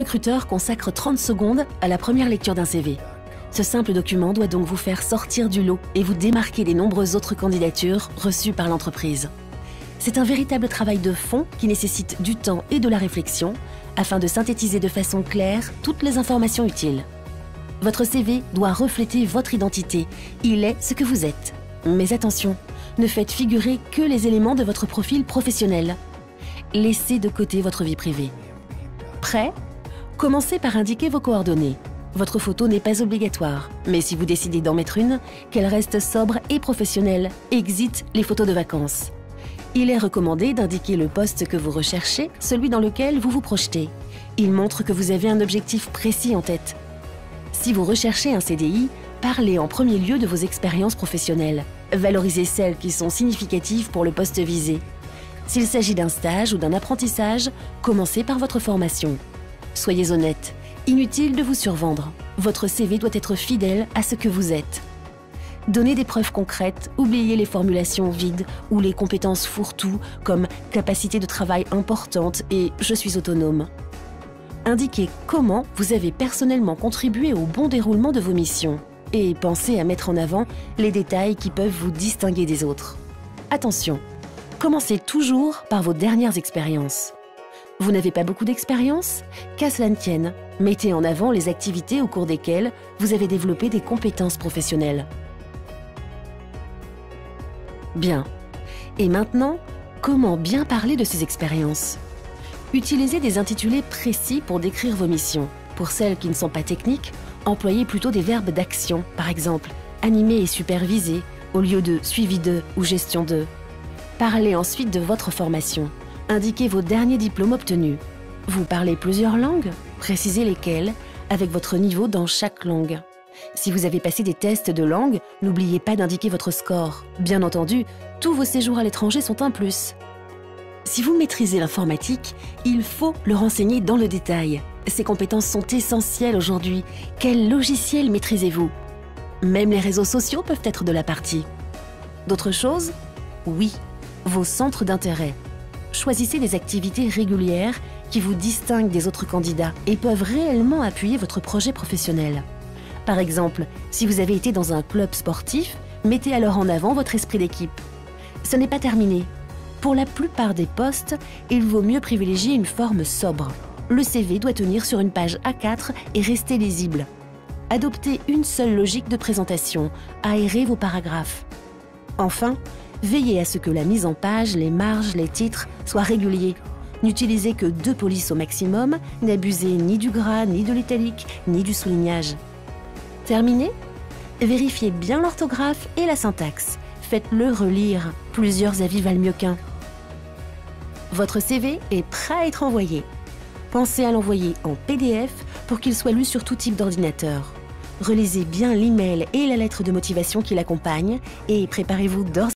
Recruteur consacre 30 secondes à la première lecture d'un CV. Ce simple document doit donc vous faire sortir du lot et vous démarquer des nombreuses autres candidatures reçues par l'entreprise. C'est un véritable travail de fond qui nécessite du temps et de la réflexion afin de synthétiser de façon claire toutes les informations utiles. Votre CV doit refléter votre identité. Il est ce que vous êtes. Mais attention, ne faites figurer que les éléments de votre profil professionnel. Laissez de côté votre vie privée. Prêt ? Commencez par indiquer vos coordonnées. Votre photo n'est pas obligatoire, mais si vous décidez d'en mettre une, qu'elle reste sobre et professionnelle. Exit les photos de vacances. Il est recommandé d'indiquer le poste que vous recherchez, celui dans lequel vous vous projetez. Il montre que vous avez un objectif précis en tête. Si vous recherchez un CDI, parlez en premier lieu de vos expériences professionnelles. Valorisez celles qui sont significatives pour le poste visé. S'il s'agit d'un stage ou d'un apprentissage, commencez par votre formation. Soyez honnête, inutile de vous survendre. Votre CV doit être fidèle à ce que vous êtes. Donnez des preuves concrètes, oubliez les formulations vides ou les compétences fourre-tout comme capacité de travail importante et je suis autonome. Indiquez comment vous avez personnellement contribué au bon déroulement de vos missions et pensez à mettre en avant les détails qui peuvent vous distinguer des autres. Attention, commencez toujours par vos dernières expériences. Vous n'avez pas beaucoup d'expérience ? Qu'à cela ne tienne, mettez en avant les activités au cours desquelles vous avez développé des compétences professionnelles. Bien. Et maintenant, comment bien parler de ces expériences ? Utilisez des intitulés précis pour décrire vos missions. Pour celles qui ne sont pas techniques, employez plutôt des verbes d'action, par exemple animer et superviser, au lieu de suivi de ou gestion de. Parlez ensuite de votre formation. Indiquez vos derniers diplômes obtenus. Vous parlez plusieurs langues ? Précisez lesquelles, avec votre niveau dans chaque langue. Si vous avez passé des tests de langue, n'oubliez pas d'indiquer votre score. Bien entendu, tous vos séjours à l'étranger sont un plus. Si vous maîtrisez l'informatique, il faut le renseigner dans le détail. Ces compétences sont essentielles aujourd'hui. Quel logiciel maîtrisez-vous ? Même les réseaux sociaux peuvent être de la partie. D'autres choses ? Oui, vos centres d'intérêt. Choisissez des activités régulières qui vous distinguent des autres candidats et peuvent réellement appuyer votre projet professionnel. Par exemple, si vous avez été dans un club sportif, mettez alors en avant votre esprit d'équipe. Ce n'est pas terminé. Pour la plupart des postes, il vaut mieux privilégier une forme sobre. Le CV doit tenir sur une page A4 et rester lisible. Adoptez une seule logique de présentation, aérez vos paragraphes. Enfin, veillez à ce que la mise en page, les marges, les titres soient réguliers. N'utilisez que 2 polices au maximum, n'abusez ni du gras, ni de l'italique, ni du soulignage. Terminé ? Vérifiez bien l'orthographe et la syntaxe. Faites-le relire. Plusieurs avis valent mieux qu'un. Votre CV est prêt à être envoyé. Pensez à l'envoyer en PDF pour qu'il soit lu sur tout type d'ordinateur. Relisez bien l'email et la lettre de motivation qui l'accompagnent et préparez-vous d'ores